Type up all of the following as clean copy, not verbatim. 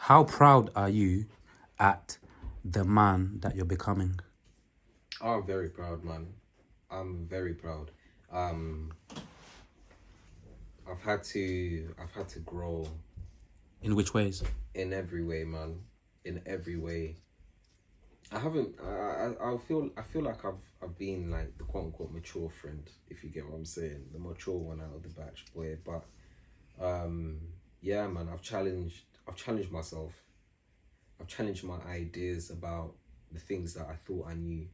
How proud are you at the man that you're becoming? Oh, I'm very proud, man. I'm very proud. Um, I've had to grow In which ways? in every way, man. In every way. I haven't. I feel like I've been like the quote unquote mature friend, if you get what I'm saying, the mature one out of the batch, boy. But um, yeah, man. I've challenged myself. I've challenged my ideas about the things that I thought I knew,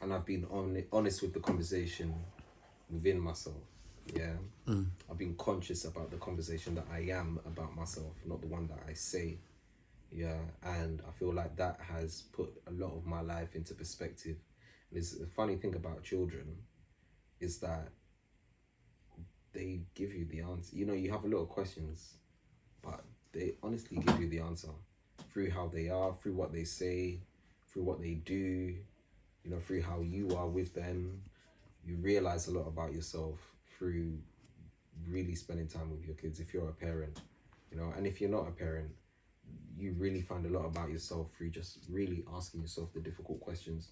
and I've been honest with the conversation within myself. Yeah, I've been conscious about the conversation that I am about myself, not the one that I say. Yeah, and I feel like that has put a lot of my life into perspective. And it's the funny thing about children is that they give you the answer. You know, you have a lot of questions, but they honestly give you the answer through how they are, through what they say, through what they do, you know, through how you are with them. You realize a lot about yourself through really spending time with your kids if you're a parent, you know, and if you're not a parent, you really find a lot about yourself through just really asking yourself the difficult questions,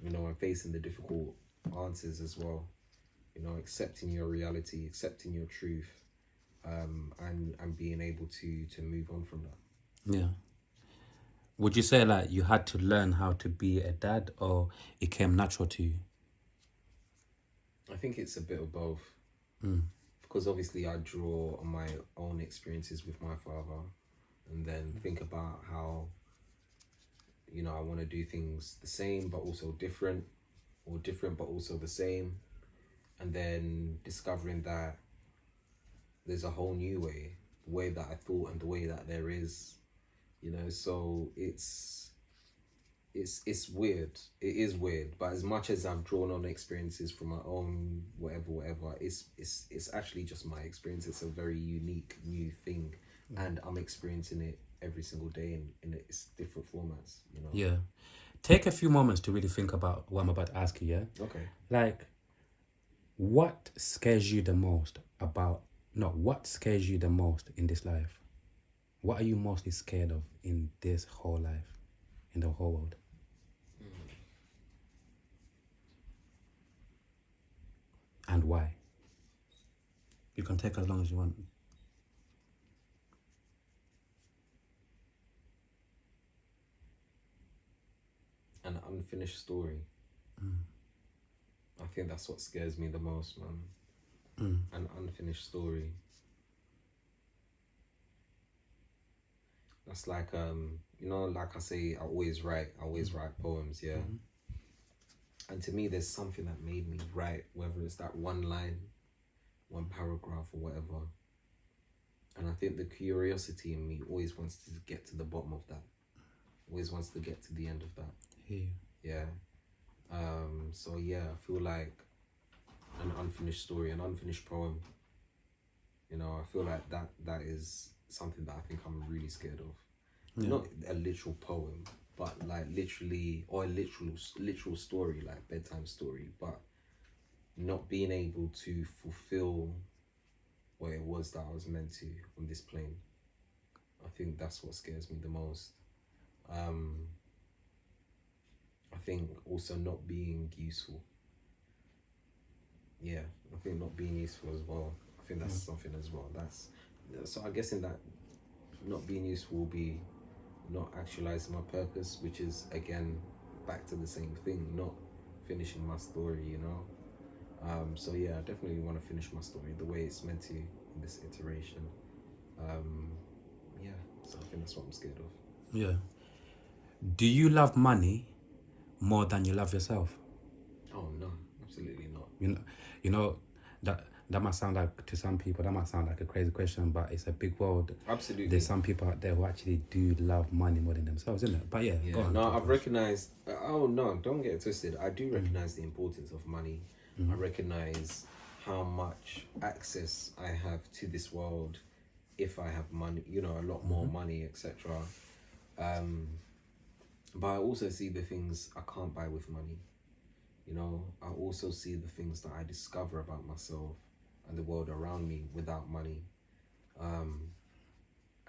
you know, and facing the difficult answers as well, you know, accepting your reality, accepting your truth, and being able to move on from that. Yeah. Would you say like you had to learn how to be a dad or it came natural to you? I think it's a bit of both, because obviously I draw on my own experiences with my father, and then think about how, you know, I want to do things the same but also different, or different but also the same, and then discovering that there's a whole new way, the way that I thought and the way that there is, you know. So it's weird. It is weird, but as much as I've drawn on experiences from my own whatever, it's actually just my experience. It's a very unique new thing, and I'm experiencing it every single day in its different formats, you know. Yeah. Take a few moments to really think about what I'm about to ask you, yeah? Okay. Like, what scares you the most about, no, what scares you the most in this life? What are you mostly scared of in this whole life, in the whole world? And why? You can take as long as you want. An unfinished story. I think that's what scares me the most, man. An unfinished story. That's like you know, like I say, I always write poems, yeah. And to me there's something that made me write, whether it's that one line, one paragraph or whatever. And I think the curiosity in me always wants to get to the bottom of that. Always wants to get to the end of that. Hear you. Yeah. So yeah, I feel like an unfinished story, an unfinished poem. You know, I feel like that is something that I think I'm really scared of. Yeah. Not a literal poem, but like literally, or a literal story, like bedtime story, but not being able to fulfill what it was that I was meant to on this plane. I think that's what scares me the most. Um, I think also not being useful. Yeah, I think not being useful as well. I think that's something as well. That's so. I guess in that, not being useful will be not actualizing my purpose, which is again back to the same thing, not finishing my story, you know. So yeah, I definitely want to finish my story the way it's meant to in this iteration. Um, yeah, so I think that's what I'm scared of. Yeah. Do you love money more than you love yourself? Oh no, absolutely not. You know, you know that might sound like, to some people, that might sound like a crazy question, but it's a big world. Absolutely. There's some people out there who actually do love money more than themselves, isn't it? But yeah, go Yeah, on. no, talk I've to us. recognized. Oh no, don't get it twisted. I do recognize the importance of money. I recognize how much access I have to this world if I have money. You know, a lot more money, etc. But I also see the things I can't buy with money. You know, I also see the things that I discover about myself and the world around me without money. And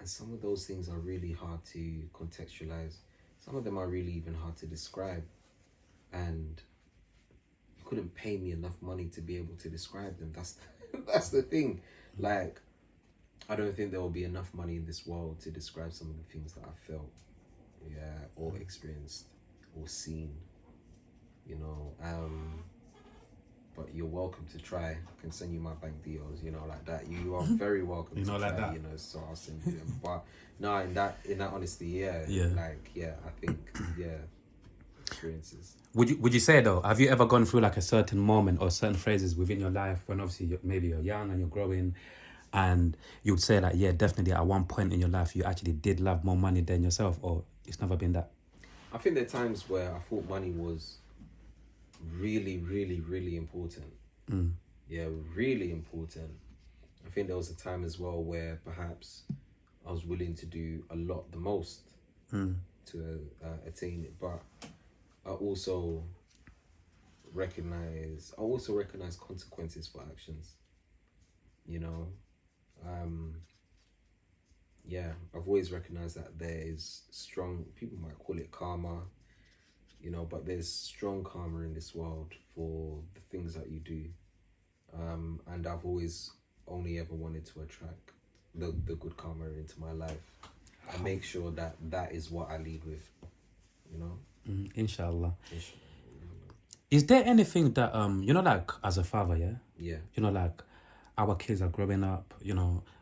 And some of those things are really hard to contextualize. Some of them are really even hard to describe. And you couldn't pay me enough money to be able to describe them. That's the thing. Like, I don't think there will be enough money in this world to describe some of the things that I felt, or experienced, or seen, but you're welcome to try. I can send you my bank details, like that. You are very welcome to try, like that. So I'll send you them. But no, in that honesty, I think, experiences. Would you say though, have you ever gone through like a certain moment or certain phrases within your life when obviously maybe you're young and you're growing, and you would say like, yeah, definitely at one point in your life you actually did love more money than yourself, or it's never been that? I think there are times where I thought money was really, really, really important. Yeah, really important. I think there was a time as well where perhaps I was willing to do a lot, the most, to attain it. But I also recognize consequences for actions. I've always recognized that there is strong, people might call it karma, but there's strong karma in this world for the things that you do. And I've always only ever wanted to attract the good karma into my life and make sure that is what I lead with, Inshallah. Is there anything that, like as a father, like our kids are growing up,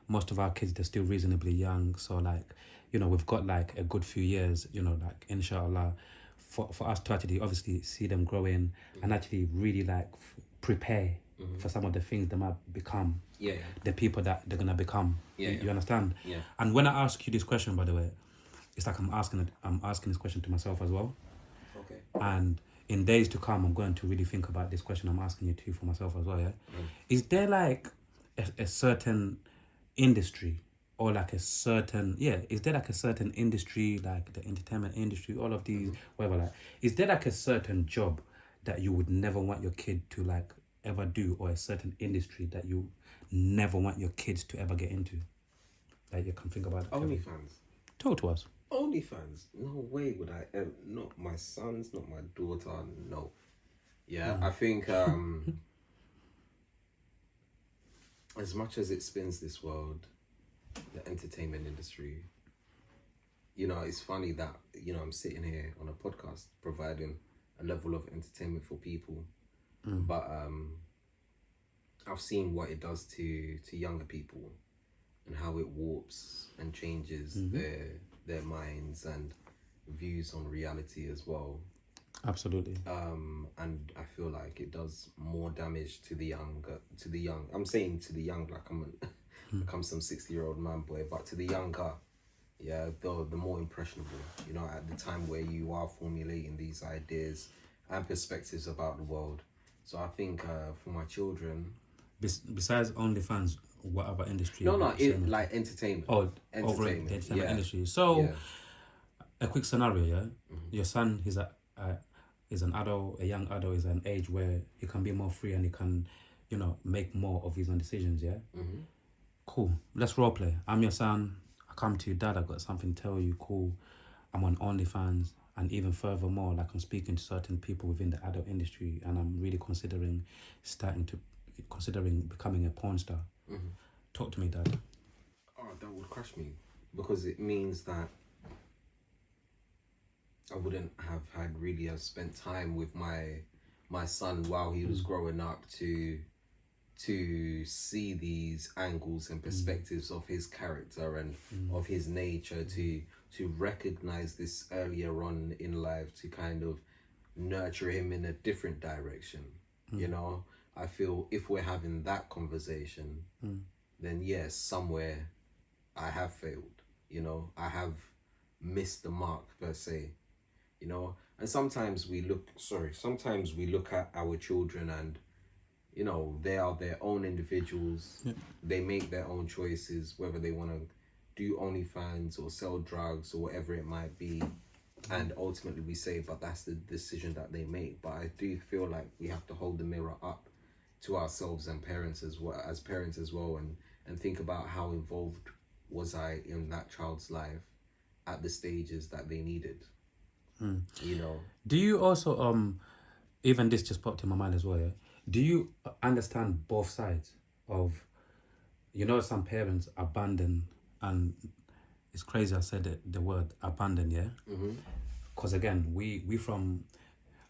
most of our kids, they're still reasonably young. So like, we've got like a good few years, like inshallah, for us to actually obviously see them growing and actually really like prepare for some of the things they might become, the people that they're going to become. You understand? Yeah. And when I ask you this question, by the way, it's like I'm asking this question to myself as well. Okay. And in days to come, I'm going to really think about this question I'm asking you too for myself as well, Is there like a certain industry or like a certain, is there like a certain industry, like the entertainment industry, all of these, whatever, like, is there like a certain job that you would never want your kid to like ever do, or a certain industry that you never want your kids to ever get into? Like you can think about it. OnlyFans. Talk to us. OnlyFans. No way would I ever, not my sons, not my daughter, no. Yeah, I think as much as it spins this world, the entertainment industry, it's funny that, I'm sitting here on a podcast providing a level of entertainment for people. But I've seen what it does to younger people and how it warps and changes their minds and views on reality as well. Absolutely. And I feel like it does more damage to the young. I'm saying to the young, like I'm some 60-year-old man boy, but to the younger, the more impressionable. At the time where you are formulating these ideas and perspectives about the world. So I think for my children, besides OnlyFans, what other industry? No, like entertainment. Oh, over the entertainment industry. So, a quick scenario, Your son, he's an adult, a young adult, is an age where he can be more free and he can, make more of his own decisions, Cool. Let's role play. I'm your son. I come to you, Dad, I've got something to tell you. Cool. I'm on OnlyFans. And even furthermore, like I'm speaking to certain people within the adult industry, and I'm really considering becoming a porn star. Talk to me, Dad. Oh, that would crush me, because it means that I wouldn't have had really spent time with my son while he was growing up to see these angles and perspectives of his character and of his nature, to recognize this earlier on in life, to kind of nurture him in a different direction. I feel if we're having that conversation, then yes, somewhere I have failed. I have missed the mark per se. And sometimes we look at our children and they are their own individuals. They make their own choices, whether they want to do OnlyFans or sell drugs or whatever it might be. And ultimately we say, but that's the decision that they make. But I do feel like we have to hold the mirror up to ourselves and parents as well, and think about how involved was I in that child's life at the stages that they needed? You know, Do you also even this just popped in my mind as well? Yeah? Do you understand both sides of, some parents abandon, and it's crazy I said the word abandon, yeah? Because again, we from,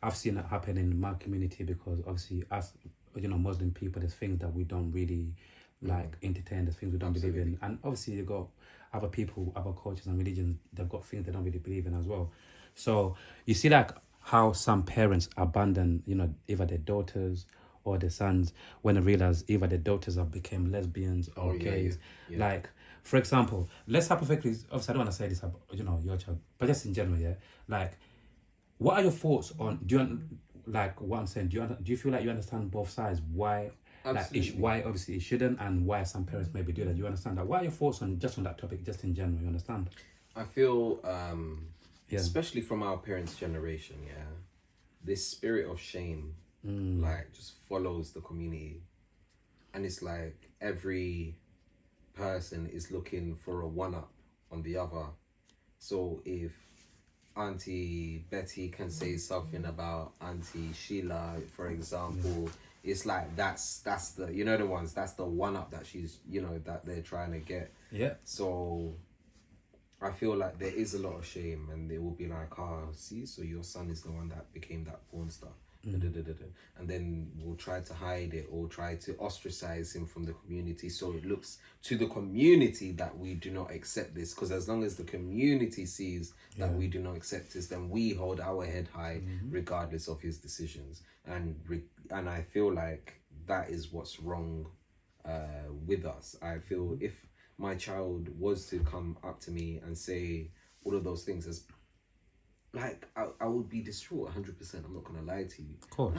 I've seen it happen in my community, because obviously as Muslim people, there's things that we don't really like entertain, there's things we don't believe in, and obviously you got other people, other cultures and religions, they've got things they don't really believe in as well. So you see like how some parents abandon, either their daughters or their sons when they realize either their daughters have become lesbians or gays. Like, for example, let's hypothetically, obviously I don't want to say this about your child, but just in general, yeah. Like, what are your thoughts on? Like what I'm saying? Do you feel like you understand both sides? Why, absolutely. why obviously it shouldn't, and why some parents maybe do that? You understand that? What are your thoughts on that topic, just in general? You understand? I feel, Yeah. especially from our parents' generation, yeah, this spirit of shame, like, just follows the community, and it's like every person is looking for a one up on the other. So if Auntie Betty can say something about Auntie Sheila, for example, it's like that's the, the ones, that's the one up that she's, that they're trying to get. Yeah. So I feel like there is a lot of shame, and they will be like, see, so your son is the one that became that porn star. And then we'll try to hide it or try to ostracize him from the community, so it looks to the community that we do not accept this. Because as long as the community sees that we do not accept this, then we hold our head high regardless of his decisions. And I feel like that is what's wrong with us. I feel if my child was to come up to me and say all of those things, as like, I would be distraught 100%. I'm not gonna lie to you. Of course.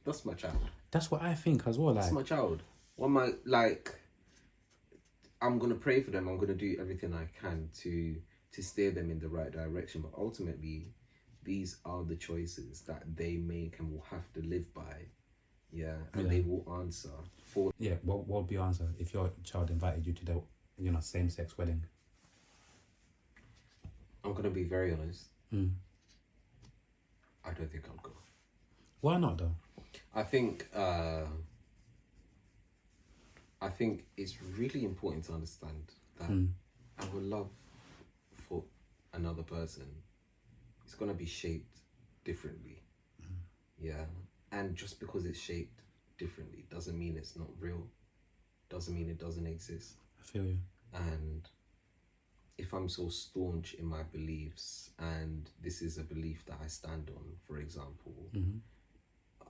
That's my child. That's what I think as well. That's my child. I'm gonna pray for them. I'm gonna do everything I can to steer them in the right direction. But ultimately, these are the choices that they make and will have to live by. Yeah, and they will answer for. Yeah. What would be your answer if your child invited you to the same-sex wedding? I'm gonna be very honest. I don't think I'll go. Why not though? I think it's really important to understand that our love for another person is gonna be shaped differently. Yeah. And just because it's shaped differently doesn't mean it's not real. Doesn't mean it doesn't exist. I feel you. And if I'm so staunch in my beliefs, and this is a belief that I stand on, for example,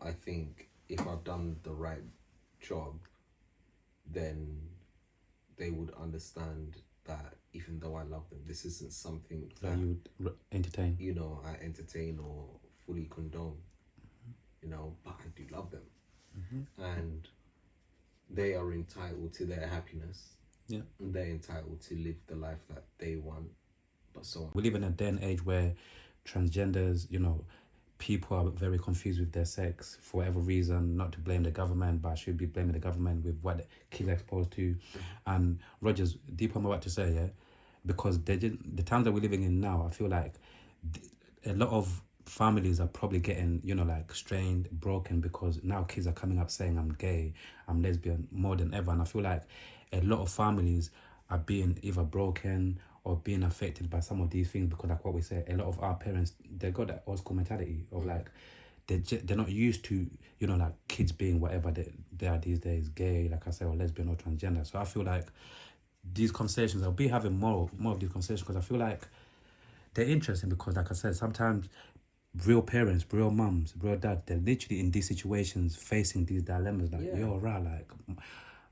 I think if I've done the right job, then they would understand that even though I love them, this isn't something that you would entertain. I entertain or fully condone. But I do love them. And they are entitled to their happiness. Yeah. And they're entitled to live the life that they want. But so on. We live in a day and age where transgenders, people are very confused with their sex for whatever reason. Not to blame the government, but I should be blaming the government with what the kids are exposed to. And Rogers, deep on what to say, yeah, because the times that we're living in now, I feel like a lot of families are probably getting, like strained, broken, because now kids are coming up saying I'm gay, I'm lesbian, more than ever. And I feel like a lot of families are being either broken or being affected by some of these things, because like what we say, a lot of our parents, they got that old school mentality of like, they're not used to, like kids being whatever they are these days, gay, like I say, or lesbian or transgender. So I feel like these conversations, I'll be having more of these conversations, because I feel like they're interesting, because like I said, sometimes real parents, real mums, real dads, they're literally in these situations facing these dilemmas. Like, yo, right, like,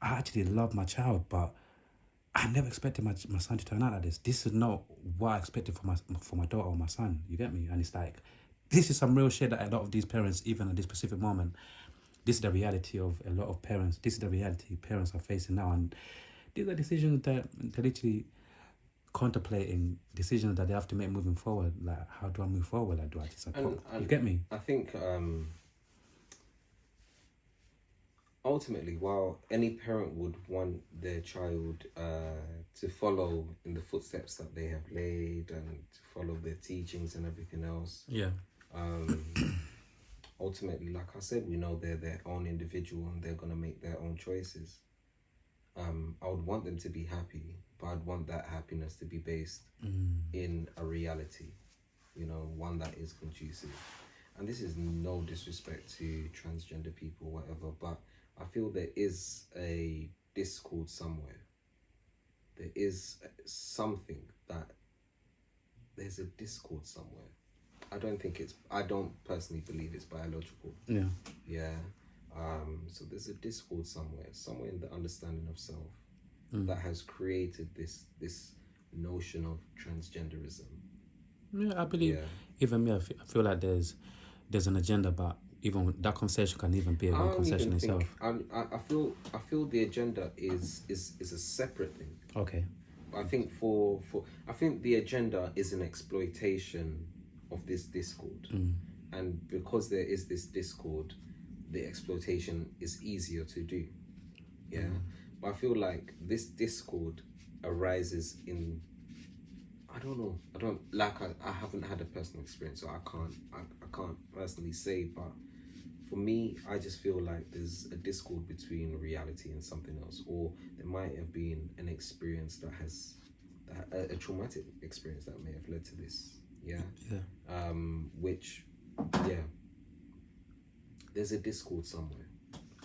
I actually love my child, but I never expected my son to turn out like this. This is not what I expected for my daughter or my son. You get me? And it's like, this is some real shit that a lot of these parents, even at this specific moment, this is the reality of a lot of parents. This is the reality parents are facing now. And these are decisions that they're literally contemplating, decisions that they have to make moving forward. Like, how do I move forward? Like, do I just support? You get me? I think ultimately, while any parent would want their child to follow in the footsteps that they have laid and to follow their teachings and everything else, Yeah. um, ultimately, like I said, we know they're their own individual and they're gonna make their own choices. I would want them to be happy, but I'd want that happiness to be based in a reality, one that is conducive. And this is no disrespect to transgender people, whatever, but I feel there is a discord somewhere. There is something that there's a discord somewhere. I don't personally believe it's biological. Yeah. Yeah. So there's a discord somewhere in the understanding of self that has created this notion of transgenderism. Yeah, I believe Yeah. even me, I feel like there's an agenda, but even that conversation can even be a I one don't conversation even itself. think I feel the agenda is a separate thing. Okay. I think I think the agenda is an exploitation of this discord. And because there is this discord, the exploitation is easier to do. Yeah. But I feel like this discord arises in, I don't know. I haven't had a personal experience, so I can't personally say, but for me, I just feel like there's a discord between reality and something else, or there might have been an experience a traumatic experience that may have led to this. Yeah. Yeah. Which, yeah, there's a discord somewhere.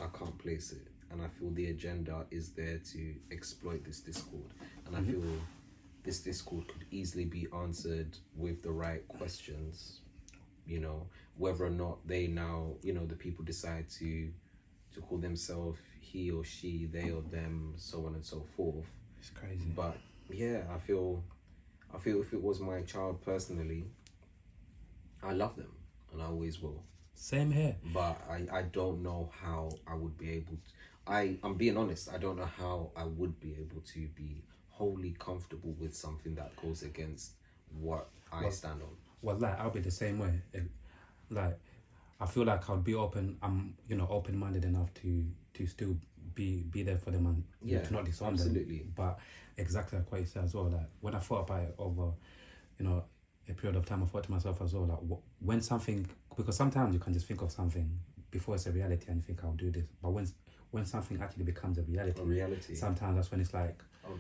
I can't place it, and I feel the agenda is there to exploit this discord, and I feel this discord could easily be answered with the right questions. Whether or not they now, the people decide to call themselves he or she, they or them, so on and so forth. It's crazy. But yeah, I feel if it was my child personally, I love them and I always will. Same here. But I don't know how I would be able to. I'm being honest, I don't know how I would be able to be wholly comfortable with something that goes against what I stand on. Well, like I'll be the same way. Like I feel like I'll be open. I'm open minded enough to still be there for them and Yeah, to not disown absolutely. them. But exactly like what you said as well. Like when I thought about it over, a period of time, I thought to myself as well. Like when something, because sometimes you can just think of something before it's a reality and you think I'll do this. But when something actually becomes a reality, sometimes that's when it's like, Oh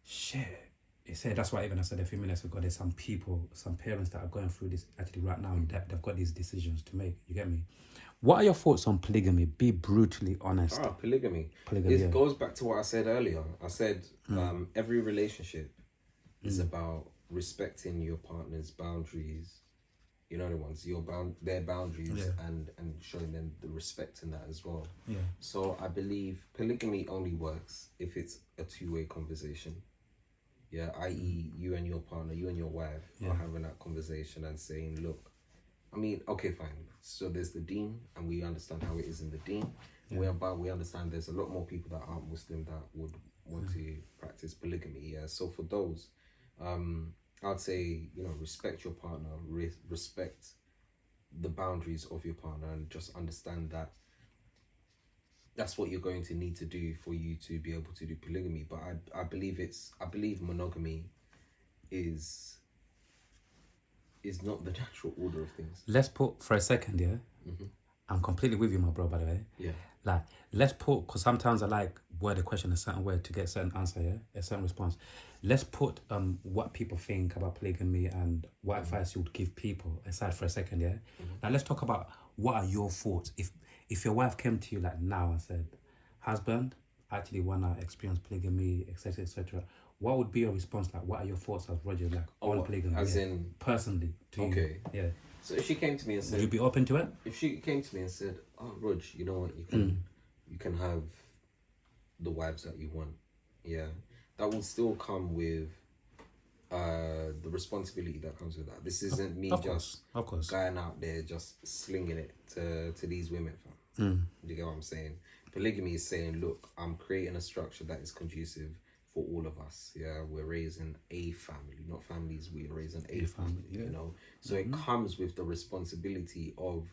shit. It said that's why even I said a few minutes ago. There's some people, some parents that are going through this actually right now, and they've got these decisions to make. You get me? What are your thoughts on polygamy? Be brutally honest. polygamy. Polygamy. It Yeah. goes back to what I said earlier. I said every relationship is about respecting your partner's boundaries. You know the ones, their boundaries, Yeah. and showing them the respect in that as well. Yeah. So I believe polygamy only works if it's a two-way conversation. Yeah, i.e., you and your partner, you and your wife are having that conversation and saying, look, I mean, okay, fine. So there's the deen, and we understand how it is in the deen. Whereby we understand there's a lot more people that aren't Muslim that would want to practice polygamy. Yeah, so for those, I'd say, respect your partner, respect the boundaries of your partner, and just understand that that's what you're going to need to do for you to be able to do polygamy. But I believe monogamy is not the natural order of things. Let's put for a second, yeah. I'm completely with you, my bro. By the way, Yeah. like let's put, because sometimes I like word the question a certain way to get a certain answer, yeah, a certain response. Let's put what people think about polygamy and what advice you would give people aside for a second, yeah. Now let's talk about what are your thoughts if your wife came to you like now and said, husband, I actually wanna experience polygamy, etc., etc. What would be your response? Like, what are your thoughts as Roger, like on polygamy? As in, personally, to okay, you? Yeah. So if she came to me and Would you said, be open to it? if she came to me and said, "Oh, Rog, you know what? You can have the wives that you want." Yeah, that will still come with the responsibility that comes with that. This isn't me just Of course. going out there just slinging it to these women, fam. Do you get what I'm saying? Polygamy is saying, look, I'm creating a structure that is conducive for all of us. Yeah, we're raising a family, not families. We're raising a family. yeah. So it comes with the responsibility of,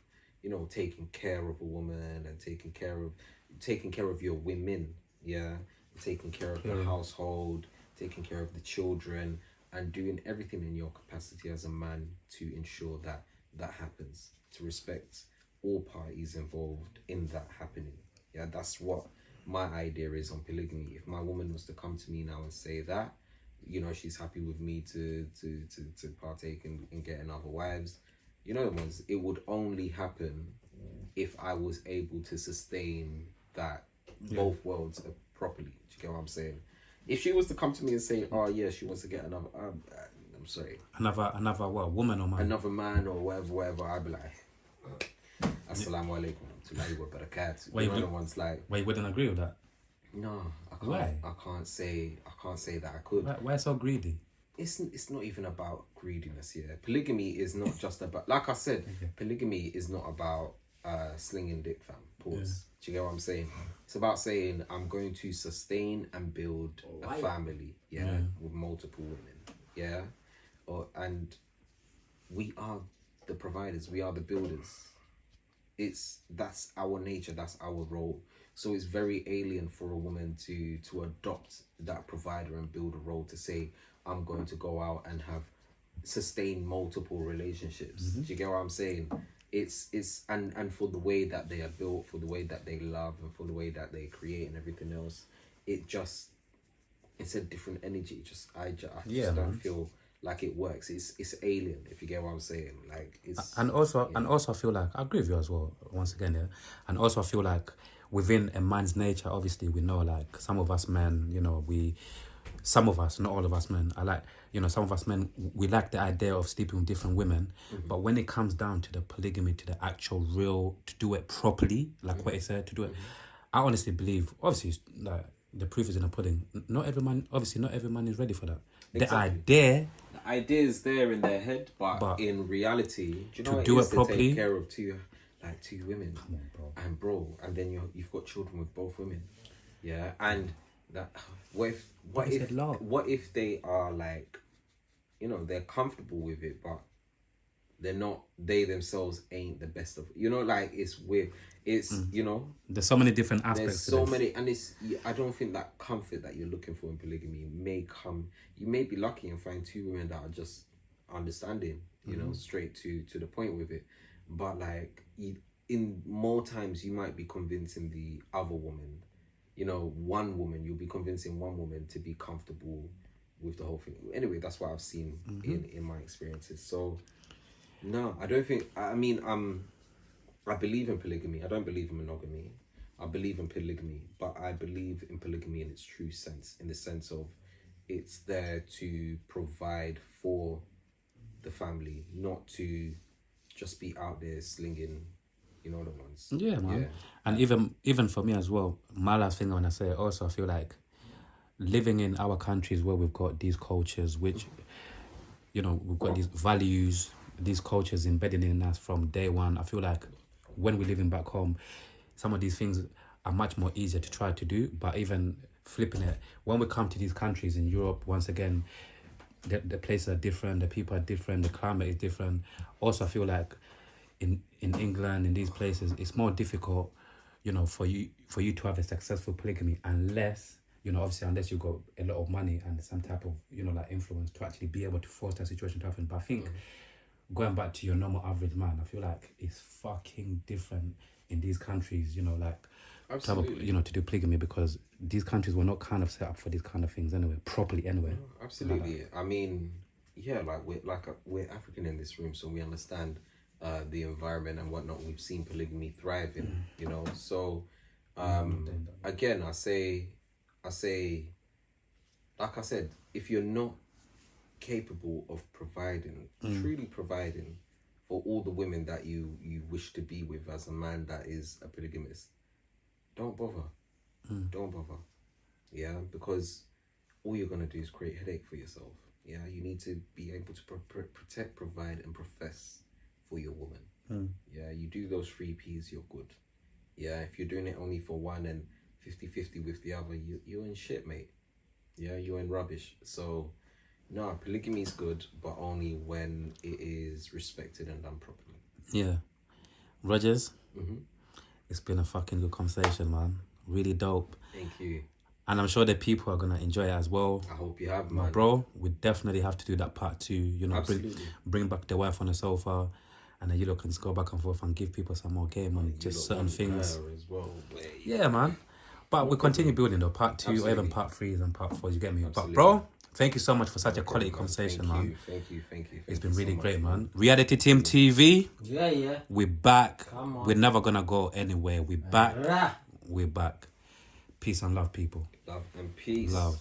taking care of a woman and taking care of, taking care of your women, yeah, taking care of the household, taking care of the children, and doing everything in your capacity as a man to ensure that that happens, to respect all parties involved in that happening. Yeah, that's what my idea is on polygamy. If my woman was to come to me now and say that, you know, she's happy with me to partake in getting other wives, you know, the ones, it would only happen if I was able to sustain that both worlds properly. Do you get what I'm saying? If she was to come to me and say, "Oh yeah, she wants to get another," I'm sorry, another what, woman or man? another man or whatever, I'd be like, "Assalamu alaikum, warahmatullahi wabarakatuh." Why You you know the would- ones like, Why you wouldn't agree with that? no, I can't. Why? I can't say that I could. Why so greedy? It's not even about greediness. Yeah, polygamy is not just about, like I said, polygamy is not about slinging dick, fam. Pause. Do you get what I'm saying? It's about saying I'm going to sustain and build a family, with multiple women, and we are the providers, we are the builders. That's our nature, that's our role. So it's very alien for a woman to adopt that provider and build a role, to say I'm going to go out and have sustain multiple relationships. Do you get what I'm saying? It's and for the way that they are built, for the way that they love, and for the way that they create and everything else, it's a different energy. I just don't feel like it works. It's alien, if you get what I'm saying. Like it's And also I feel like I agree with you as well. Once again, yeah. And also I feel like within a man's nature, obviously we know, like, some of us men, you know, some of us, not all of us men, some of us men, we like the idea of sleeping with different women. But when it comes down to the polygamy, to the actual real, to do it properly, like what it said, to do it, I honestly believe, obviously, like, the proof is in the pudding. Not every man is ready for that. Exactly. The idea is there in their head, but in reality, do you know what it is to take care of two women? Come on, bro, and then you've got children with both women, yeah, and that what if they are like, you know, they're comfortable with it, but they're not, they themselves ain't the best of, you know, like, it's weird. It's you know, there's so many different aspects. there's so many, and I don't think that comfort that you're looking for in polygamy may come. You may be lucky and find two women that are just understanding, you know, straight to the point with it. But like, in more times, you might be convincing the other woman, you know, you'll be convincing one woman to be comfortable with the whole thing. Anyway, that's what I've seen in my experiences. So no, I don't think, I mean, I believe in polygamy. I don't believe in monogamy. I believe in polygamy, but I believe in polygamy in its true sense, in the sense of it's there to provide for the family, not to just be out there slinging, you know, the ones. Yeah, man. Yeah. And even for me as well, my last thing I want to say, also I feel like living in our countries where we've got these cultures, which, you know, we've got these values, these cultures embedded in us from day one. I feel like when we're living back home, some of these things are much more easier to try to do. But even flipping it, when we come to these countries in Europe, once again, the places are different, the people are different, the climate is different. Also, I feel like in England, in these places, it's more difficult, you know, for you to have a successful polygamy, unless, you know, obviously, unless you got a lot of money and some type of, you know, like, influence to actually be able to force that situation to happen. But I think going back to your normal average man, I feel like it's fucking different in these countries, you know, like, Absolutely. to do polygamy, because these countries were not kind of set up for these kind of things anyway, properly anyway. Absolutely. I mean, yeah, we're African in this room, so we understand the environment and whatnot. We've seen polygamy thrive in, you know. So again, I say, like I said, if you're not capable of providing, truly providing for all the women that you wish to be with as a man that is a polygamist, don't bother. Don't bother. Yeah, because all you're gonna do is create headache for yourself. Yeah, you need to be able to protect, provide, and profess for your woman. Yeah, you do those 3 P's, you're good. Yeah, if you're doing it only for one and 50-50 with the other, you're in shit, mate. Yeah, you're in rubbish. So no, polygamy is good, but only when it is respected and done properly. Yeah. Rogers, It's been a fucking good conversation, man. Really dope. Thank you. And I'm sure the people are gonna enjoy it as well. I hope you have, man. Bro, we definitely have to do that part 2. You know, bring back the wife on the sofa, and then you lot can just go back and forth and give people some more game on just certain things. As well. Yeah, man. But we continue building though. Part 2 or even part 3s and part 4s. You get me? But bro, thank you so much for such a quality conversation, man. Thank you. It's been really great, man. Reality Team TV. Yeah. We're back. Come on. We're never gonna go anywhere. We're back. We're back. Peace and love, people. Love and peace. Love.